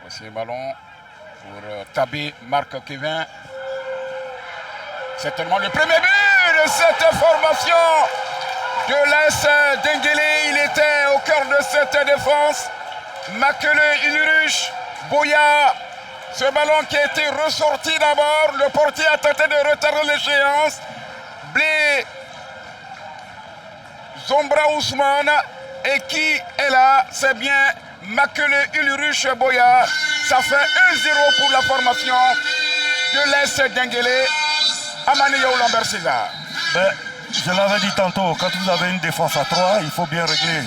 Voici ballon pour Tabé, Marc Kevin. Certainement le premier but de cette formation de l'AS Denguélé. Il était au cœur de cette défense. Makele Ilurush, Boya. Ce ballon qui a été ressorti d'abord. Le portier a tenté de retarder l'échéance. Blé Zombra Ousmane. Et qui est là? C'est bien Makele Ilurush Boya. Ça fait 1-0 pour la formation de l'AS Denguélé. Amani Yao Lambert César. Ben, je l'avais dit tantôt, quand vous avez une défense à 3, il faut bien régler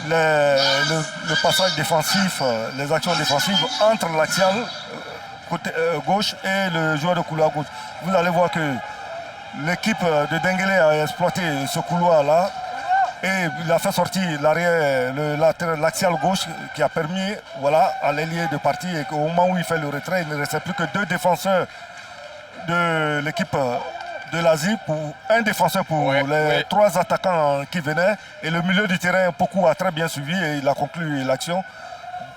le passage défensif, les actions défensives entre l'axial côté gauche et le joueur de couloir gauche. Vous allez voir que l'équipe de Denguélé a exploité ce couloir-là et il a fait sortir l'arrière, l'axial gauche qui a permis à l'ailier de partir et qu'au moment où il fait le retrait, il ne restait plus que 2 défenseurs de l'équipe de l'Asie, pour un défenseur pour les 3 attaquants qui venaient, et le milieu du terrain, Poku a très bien suivi et il a conclu l'action.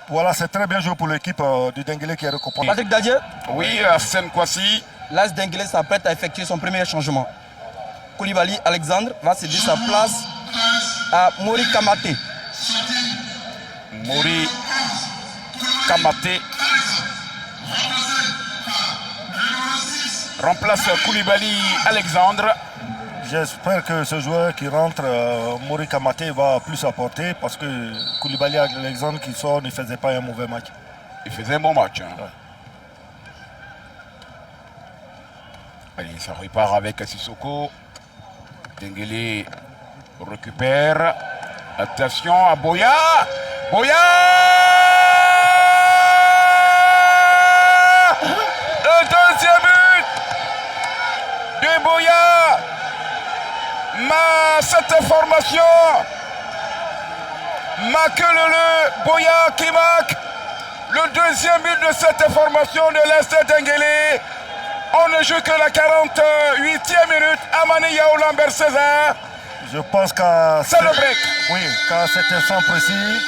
Voilà, c'est très bien joué pour l'équipe du Denguélé qui est récompensé. Patrick Dadier. Oui, Arsène Kouassi. L'AS Denguélé s'apprête à effectuer son premier changement. Koulibaly Alexandre va céder sa place à Mori Kamate. Mori Kamate remplace Koulibaly Alexandre. J'espère que ce joueur qui rentre, Mori Kamate, va plus apporter parce que Koulibaly Alexandre qui sort ne faisait pas un mauvais match. Il faisait un bon match. Hein. Ouais. Allez, ça repart avec Sissoko. Denguélé récupère. Attention à Boya. Boya! Le deuxième but de Boya. Cette formation. Makele Boya qui marque le deuxième but de cette formation de l'Est Denguélé. On ne joue que la 48e minute. Amani Yao Lambert César. Je pense qu'à cet instant précis,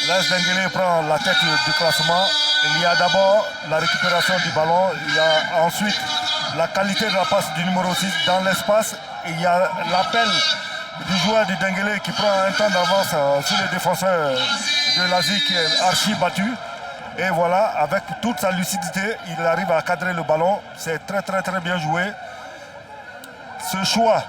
l'AS Denguélé prend la tête du classement. Il y a d'abord la récupération du ballon. Il y a ensuite la qualité de la passe du numéro 6 dans l'espace. Il y a l'appel du joueur du Denguélé qui prend un temps d'avance sur les défenseurs de l'Asie qui est archi battu. Et voilà, avec toute sa lucidité, il arrive à cadrer le ballon. C'est très bien joué. Ce choix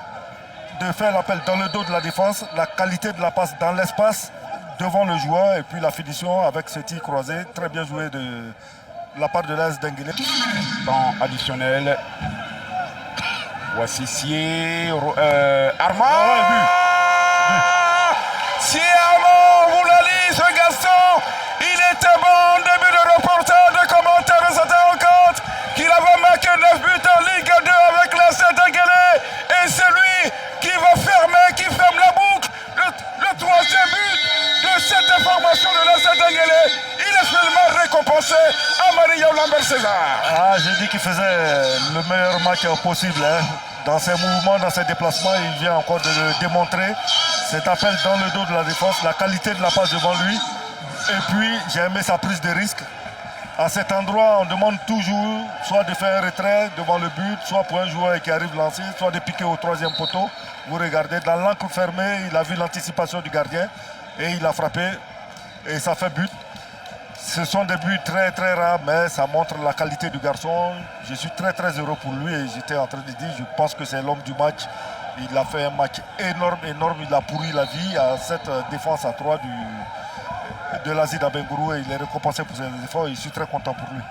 de faire l'appel dans le dos de la défense, la qualité de la passe dans l'espace devant le joueur et puis la finition avec ce tir croisé, très bien joué de la part de l'AS Denguélé. Temps additionnel. Voici Sié Armand. Sié Armand, vous l'allez, ce garçon, il était bon en début de reportage, de commentaire de cette rencontre, qu'il avait marqué 9 buts en Ligue 2 avec l'AS Denguélé. Et c'est lui qui va fermer, qui ferme la boucle, le troisième but de cette formation de l'AS Denguélé. Il est finalement récompensé à Amani Yao Lambert César. J'ai dit qu'il faisait le meilleur match possible. Hein. Dans ses mouvements, dans ses déplacements, il vient encore de le démontrer. Cet appel dans le dos de la défense, la qualité de la passe devant lui. Et puis, j'ai aimé sa prise de risque. À cet endroit, on demande toujours soit de faire un retrait devant le but, soit pour un joueur qui arrive lancé, soit de piquer au 3e poteau. Vous regardez, dans l'encre fermée, il a vu l'anticipation du gardien et il a frappé et ça fait but. Ce sont des buts très rares, mais ça montre la qualité du garçon. Je suis très heureux pour lui et j'étais en train de dire, je pense que c'est l'homme du match. Il a fait un match énorme, il a pourri la vie à cette défense à 3 de l'Asie d'Abengourou et il est récompensé pour ses efforts et je suis très content pour lui.